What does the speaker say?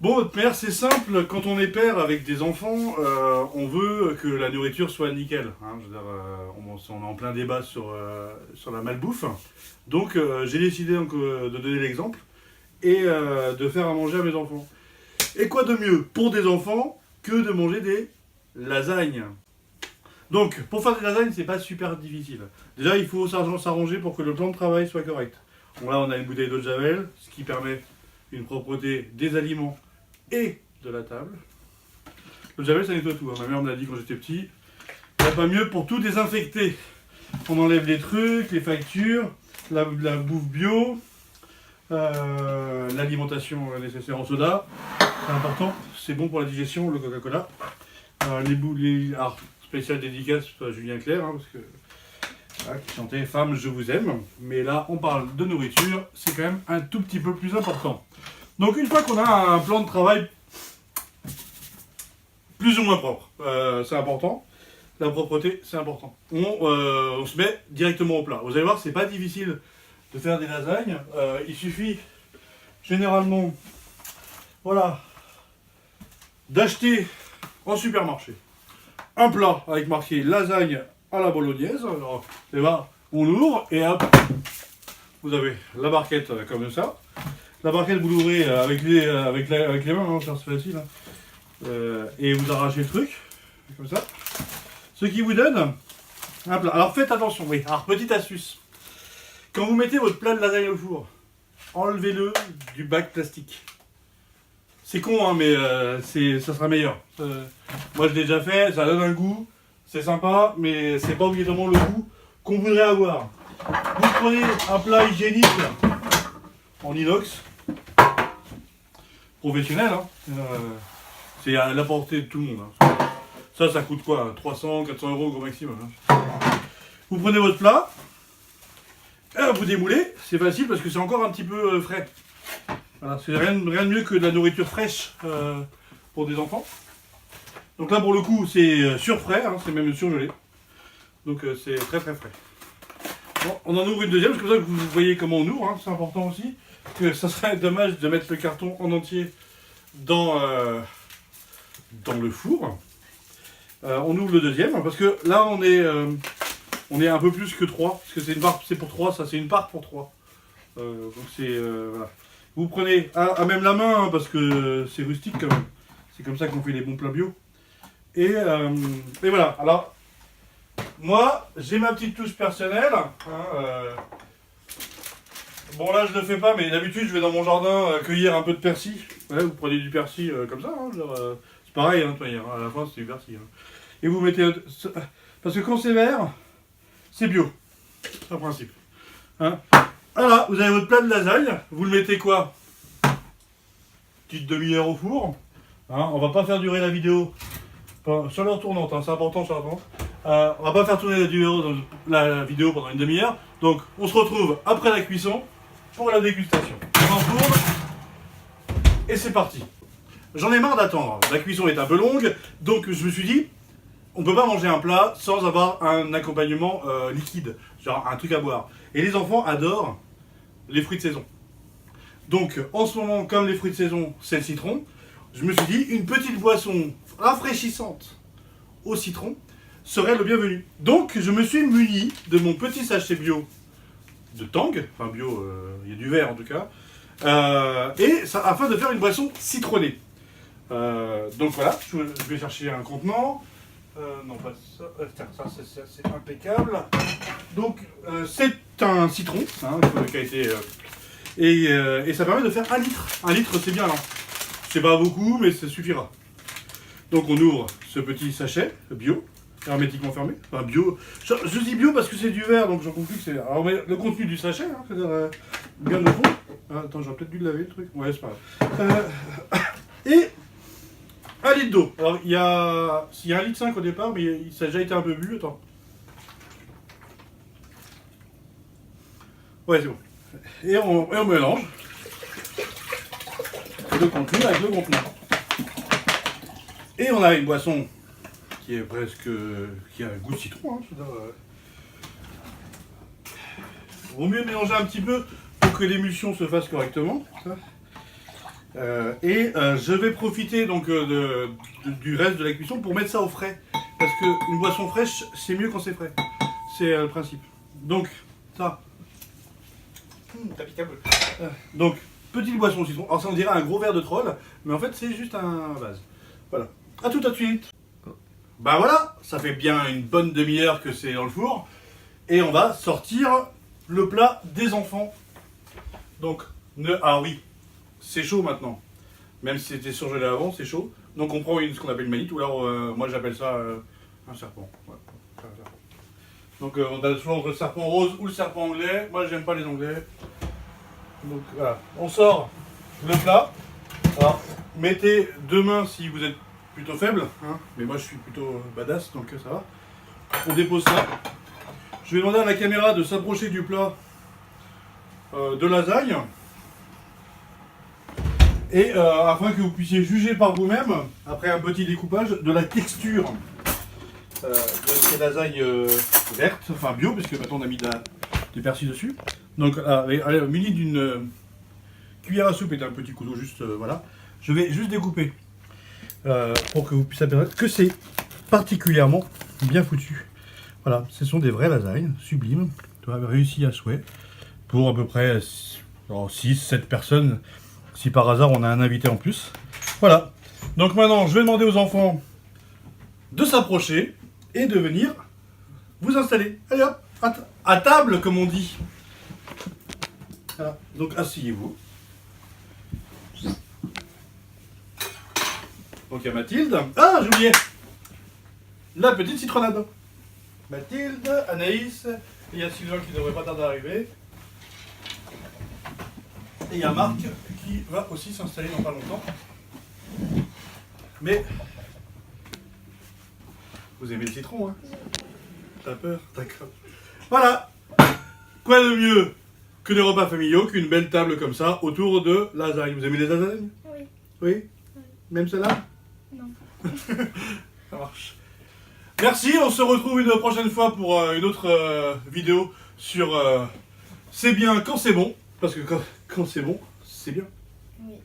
Bon, de manière, c'est simple, quand on est père avec des enfants, on veut que la nourriture soit nickel. Hein. Je veux dire, on est en plein débat sur la malbouffe. Donc, j'ai décidé donc, de donner l'exemple et de faire à manger à mes enfants. Et quoi de mieux pour des enfants que de manger des lasagnes? Donc, pour faire des lasagnes, c'est pas super difficile. Déjà, il faut s'arranger pour que le plan de travail soit correct. Bon, là, on a une bouteille d'eau de Javel, ce qui permet une propreté des aliments et de la table. L'eau de Javel, ça nettoie tout. Hein. Ma mère me l'a dit quand j'étais petit. Il n'y a pas mieux pour tout désinfecter. On enlève les trucs, les factures, la bouffe bio, l'alimentation nécessaire en soda. C'est important, c'est bon pour la digestion, le Coca-Cola. Alors, spécial dédicace à Julien Clerc, hein, parce que voilà, qui chantait Femme, je vous aime. Mais là, on parle de nourriture, c'est quand même un tout petit peu plus important. Donc, une fois qu'on a un plan de travail plus ou moins propre, c'est important. La propreté, c'est important. On se met directement au plat. Vous allez voir, c'est pas difficile de faire des lasagnes. Il suffit généralement, voilà, d'acheter en supermarché un plat avec marqué lasagne à la bolognaise. Alors, vous allez voir, on l'ouvre et hop, vous avez la barquette comme ça. La barquette, vous l'ouvrez avec les mains, hein, c'est facile. Hein. Et vous arrachez le truc, comme ça. Ce qui vous donne un plat. Alors faites attention, oui. Alors petite astuce. Quand vous mettez votre plat de lasagne au four, enlevez-le du bac plastique. C'est con, hein, mais ça sera meilleur. Moi je l'ai déjà fait, ça donne un goût, c'est sympa, mais c'est pas obligatoirement le goût qu'on voudrait avoir. Vous prenez un plat hygiénique en inox, professionnel, hein. C'est à la portée de tout le monde. Hein. Ça coûte quoi? 300, 400 euros au gros maximum. Hein. Vous prenez votre plat, vous démoulez, c'est facile parce que c'est encore un petit peu frais. Voilà, c'est rien de mieux que de la nourriture fraîche pour des enfants. Donc là pour le coup c'est surfrais, hein, c'est même surgelé. Donc c'est très très frais. Bon, on en ouvre une deuxième, c'est comme ça que vous voyez comment on ouvre, hein, c'est important aussi. Parce que ça serait dommage de mettre le carton en entier dans le four. On ouvre le deuxième, parce que là on est un peu plus que 3, parce que c'est une barre, c'est pour 3, ça c'est une part pour 3. Donc c'est voilà. Vous prenez à même la main, hein, parce que c'est rustique quand même. C'est comme ça qu'on fait les bons plats bio. Et voilà. Alors, moi, j'ai ma petite touche personnelle. Hein, bon là je ne le fais pas, mais d'habitude je vais dans mon jardin cueillir un peu de persil. Ouais, vous prenez du persil comme ça, hein, c'est pareil, hein, à la fin c'est du persil. Hein. Et vous mettez... Parce que quand c'est vert, c'est bio. C'est un principe. Hein. Voilà, vous avez votre plat de lasagne. Vous le mettez quoi? Petite demi-heure au four. Hein, on va pas faire durer la vidéo sur l'heure tournante. Hein, c'est important sur l'heure tournante. On va pas faire tourner la vidéo pendant une demi-heure. Donc on se retrouve après la cuisson pour la dégustation. On enfourne. Et c'est parti. J'en ai marre d'attendre. La cuisson est un peu longue. Donc je me suis dit... On ne peut pas manger un plat sans avoir un accompagnement liquide, genre un truc à boire. Et les enfants adorent les fruits de saison. Donc en ce moment, comme les fruits de saison, c'est le citron, je me suis dit une petite boisson rafraîchissante au citron serait le bienvenu. Donc je me suis muni de mon petit sachet bio de Tang, enfin bio, il y a du vert en tout cas, et ça, afin de faire une boisson citronnée. Donc voilà, je vais chercher un contenant. Non, pas ça. Ça c'est impeccable. Donc, c'est un citron hein, qui a été. Et ça permet de faire 1 litre. 1 litre, c'est bien là. C'est pas beaucoup, mais ça suffira. Donc, on ouvre ce petit sachet bio, hermétiquement fermé. Enfin, bio. Je dis bio parce que c'est du verre, donc j'en conclus que c'est. Alors, mais le contenu du sachet, hein, c'est-à-dire bien au fond. Ah, attends, j'aurais peut-être dû le laver le truc. Ouais, c'est pas grave. Et. 1 litre d'eau. Alors, il y a 1,5 litre au départ, mais ça a déjà été un peu bu. Attends. Ouais, c'est bon. Et on mélange le contenu avec le contenant. Et on a une boisson qui est presque... qui a un goût de citron. Hein, vaut mieux mélanger un petit peu pour que l'émulsion se fasse correctement. Ça. Je vais profiter donc du reste de la cuisson pour mettre ça au frais. Parce qu'une boisson fraîche, c'est mieux quand c'est frais. C'est le principe. Donc, ça. T'as piqué un peu. Donc, petite boisson au citron. Alors ça on dirait un gros verre de troll, mais en fait c'est juste un vase. Voilà. À tout de suite. Bah voilà, ça fait bien une bonne demi-heure que c'est dans le four. Et on va sortir le plat des enfants. Donc, ah oui, c'est chaud maintenant. Même si c'était surgelé avant, c'est chaud. Donc on prend ce qu'on appelle une manite, ou alors moi j'appelle ça un serpent. Ouais. Donc on a souvent le serpent rose ou le serpent anglais. Moi j'aime pas les anglais. Donc voilà, on sort le plat. Alors mettez deux mains si vous êtes plutôt faible, hein. Mais moi je suis plutôt badass, donc ça va. On dépose ça. Je vais demander à la caméra de s'approcher du plat de lasagne. Et afin que vous puissiez juger par vous-même, après un petit découpage, de la texture de ces lasagnes vertes, enfin bio, parce que maintenant on a mis du persil dessus. Donc muni d'une cuillère à soupe et d'un petit couteau, juste voilà. Je vais juste découper pour que vous puissiez apercevoir que c'est particulièrement bien foutu. Voilà, ce sont des vraies lasagnes, sublimes, réussies à souhait, pour à peu près 6-7 personnes. Si par hasard on a un invité en plus. Voilà. Donc maintenant, je vais demander aux enfants de s'approcher et de venir vous installer. Allez hop, à table comme on dit. Voilà. Donc asseyez-vous. Donc il y a Mathilde. Ah, j'ai oublié. La petite citronnade. Mathilde, Anaïs, et il y a Sylvain qui ne devrait pas tarder à arriver. Et il y a Marc qui va aussi s'installer dans pas longtemps. Mais vous aimez le citron, hein? T'as peur? D'accord. Voilà. Quoi de mieux que des repas familiaux, qu'une belle table comme ça autour de lasagne. Vous aimez les lasagnes? Oui. Oui? Même celle-là? Non. Ça marche. Merci, on se retrouve une prochaine fois pour une autre vidéo sur c'est bien quand c'est bon. Parce que quand c'est bon, c'est bien. Oui.